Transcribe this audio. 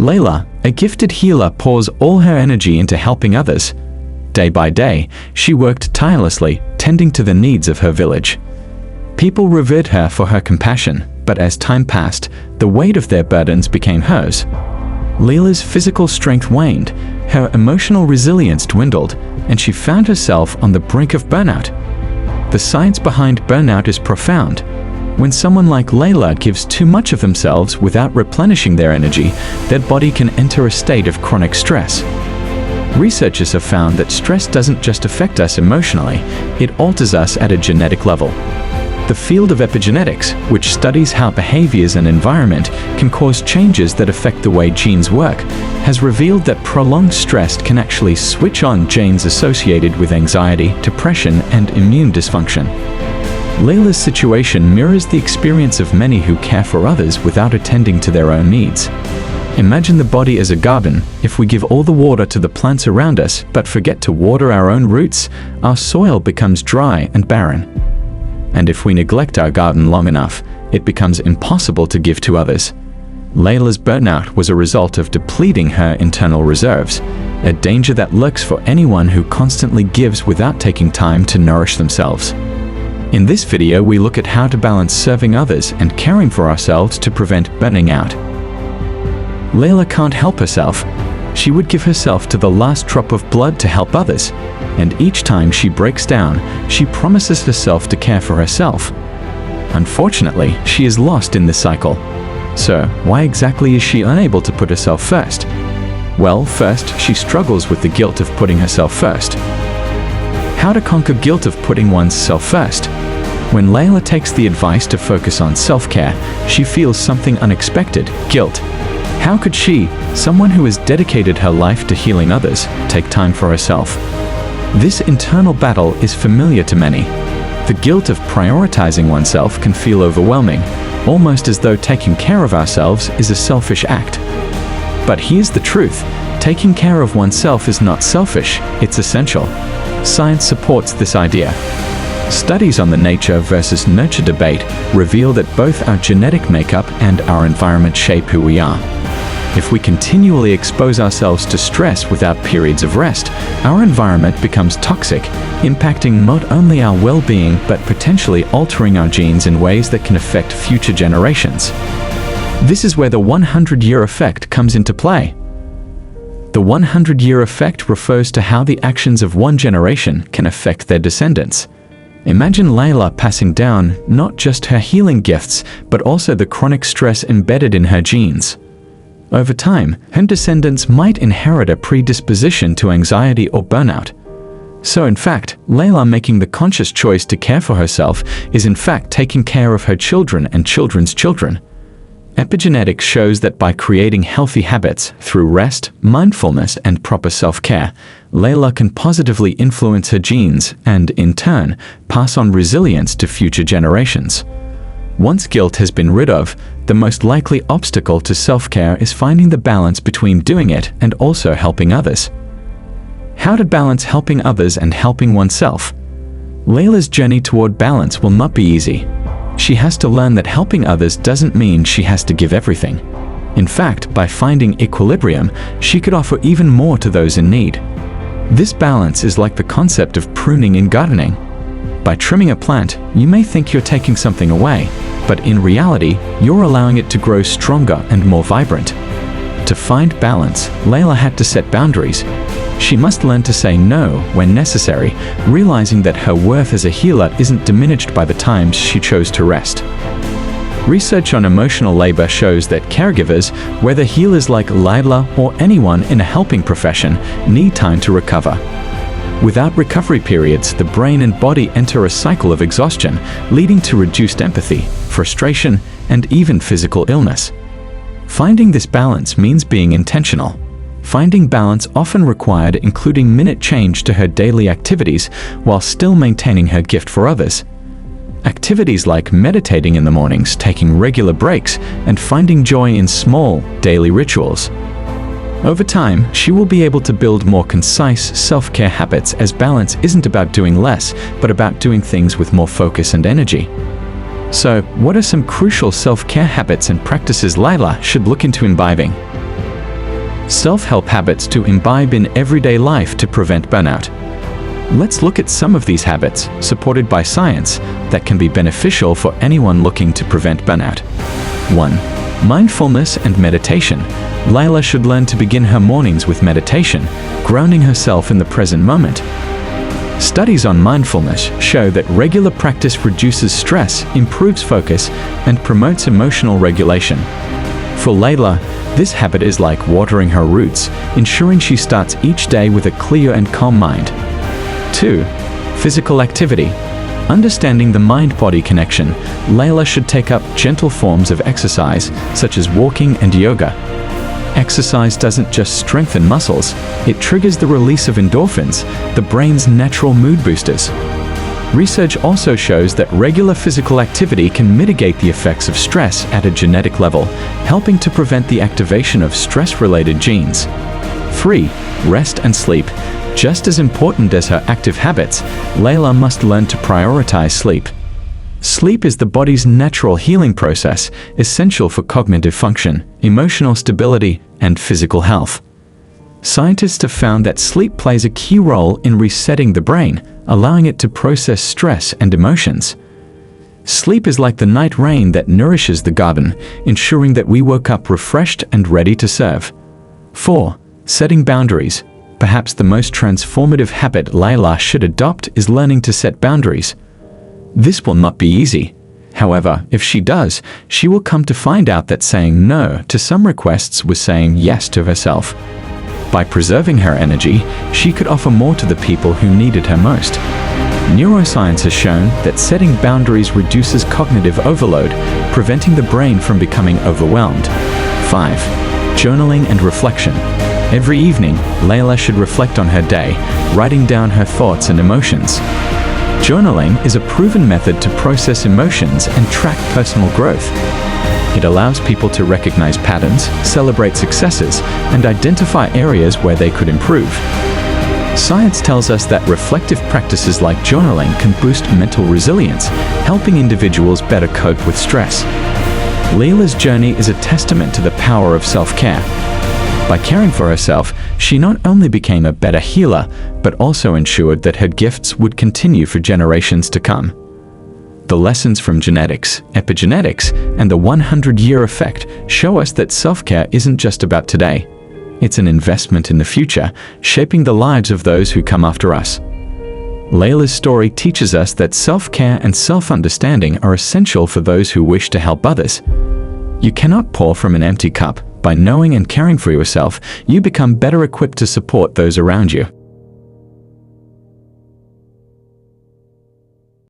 Layla, a gifted healer, pours all her energy into helping others. Day by day, she worked tirelessly, tending to the needs of her village. People revered her for her compassion, but as time passed, the weight of their burdens became hers. Layla's physical strength waned, her emotional resilience dwindled, and she found herself on the brink of burnout. The science behind burnout is profound. When someone like Layla gives too much of themselves without replenishing their energy, their body can enter a state of chronic stress. Researchers have found that stress doesn't just affect us emotionally, it alters us at a genetic level. The field of epigenetics, which studies how behaviors and environment can cause changes that affect the way genes work, has revealed that prolonged stress can actually switch on genes associated with anxiety, depression, and immune dysfunction. Layla's situation mirrors the experience of many who care for others without attending to their own needs. Imagine the body as a garden. If we give all the water to the plants around us but forget to water our own roots, our soil becomes dry and barren. And if we neglect our garden long enough, it becomes impossible to give to others. Layla's burnout was a result of depleting her internal reserves, a danger that lurks for anyone who constantly gives without taking time to nourish themselves. In this video, we look at how to balance serving others and caring for ourselves to prevent burning out. Layla can't help herself. She would give herself to the last drop of blood to help others, and each time she breaks down, she promises herself to care for herself. Unfortunately, she is lost in this cycle. So, why exactly is she unable to put herself first? Well, first, she struggles with the guilt of putting herself first. How to conquer guilt of putting oneself first? When Layla takes the advice to focus on self-care, she feels something unexpected: guilt. How could she, someone who has dedicated her life to healing others, take time for herself? This internal battle is familiar to many. The guilt of prioritizing oneself can feel overwhelming, almost as though taking care of ourselves is a selfish act. But here's the truth: taking care of oneself is not selfish, it's essential. Science supports this idea. Studies on the nature versus nurture debate reveal that both our genetic makeup and our environment shape who we are. If we continually expose ourselves to stress without periods of rest, our environment becomes toxic, impacting not only our well-being but potentially altering our genes in ways that can affect future generations. This is where the 100-year effect comes into play. The 100-year effect refers to how the actions of one generation can affect their descendants. Imagine Layla passing down not just her healing gifts, but also the chronic stress embedded in her genes. Over time, her descendants might inherit a predisposition to anxiety or burnout. So in fact, Layla making the conscious choice to care for herself is in fact taking care of her children and children's children. Epigenetics shows that by creating healthy habits through rest, mindfulness, and proper self-care, Layla can positively influence her genes and, in turn, pass on resilience to future generations. Once guilt has been rid of, the most likely obstacle to self-care is finding the balance between doing it and also helping others. How to balance helping others and helping oneself? Layla's journey toward balance will not be easy. She has to learn that helping others doesn't mean she has to give everything. In fact, by finding equilibrium, she could offer even more to those in need. This balance is like the concept of pruning in gardening. By trimming a plant, you may think you're taking something away, but in reality, you're allowing it to grow stronger and more vibrant. To find balance, Layla had to set boundaries. She must learn to say no when necessary, realizing that her worth as a healer isn't diminished by the times she chose to rest. Research on emotional labor shows that caregivers, whether healers like Layla or anyone in a helping profession, need time to recover. Without recovery periods, the brain and body enter a cycle of exhaustion, leading to reduced empathy, frustration, and even physical illness. Finding this balance means being intentional. Finding balance often required including minute change to her daily activities while still maintaining her gift for others. Activities like meditating in the mornings, taking regular breaks, and finding joy in small, daily rituals. Over time, she will be able to build more concise self-care habits, as balance isn't about doing less, but about doing things with more focus and energy. So, what are some crucial self-care habits and practices Layla should look into imbibing? self-help habits to imbibe in everyday life to prevent burnout. Let's look at some of these habits, supported by science, that can be beneficial for anyone looking to prevent burnout. 1. Mindfulness and meditation. Layla should learn to begin her mornings with meditation, grounding herself in the present moment. Studies on mindfulness show that regular practice reduces stress, improves focus, and promotes emotional regulation. For Layla, this habit is like watering her roots, ensuring she starts each day with a clear and calm mind. 2. Physical activity. Understanding the mind-body connection, Layla should take up gentle forms of exercise, such as walking and yoga. Exercise doesn't just strengthen muscles, it triggers the release of endorphins, the brain's natural mood boosters. Research also shows that regular physical activity can mitigate the effects of stress at a genetic level, helping to prevent the activation of stress-related genes. 3. Rest and sleep. Just as important as her active habits, Layla must learn to prioritize sleep. Sleep is the body's natural healing process, essential for cognitive function, emotional stability, and physical health. Scientists have found that sleep plays a key role in resetting the brain, allowing it to process stress and emotions. Sleep is like the night rain that nourishes the garden, ensuring that we woke up refreshed and ready to serve. 4. Setting boundaries. Perhaps the most transformative habit Layla should adopt is learning to set boundaries. This will not be easy. However, if she does, she will come to find out that saying no to some requests was saying yes to herself. By preserving her energy, she could offer more to the people who needed her most. Neuroscience has shown that setting boundaries reduces cognitive overload, preventing the brain from becoming overwhelmed. 5. Journaling and reflection. Every evening, Layla should reflect on her day, writing down her thoughts and emotions. Journaling is a proven method to process emotions and track personal growth. It allows people to recognize patterns, celebrate successes, and identify areas where they could improve. Science tells us that reflective practices like journaling can boost mental resilience, helping individuals better cope with stress. Layla's journey is a testament to the power of self-care. By caring for herself, she not only became a better healer, but also ensured that her gifts would continue for generations to come. The lessons from genetics, epigenetics, and the 100-year effect show us that self-care isn't just about today. It's an investment in the future, shaping the lives of those who come after us. Layla's story teaches us that self-care and self-understanding are essential for those who wish to help others. You cannot pour from an empty cup. By knowing and caring for yourself, you become better equipped to support those around you.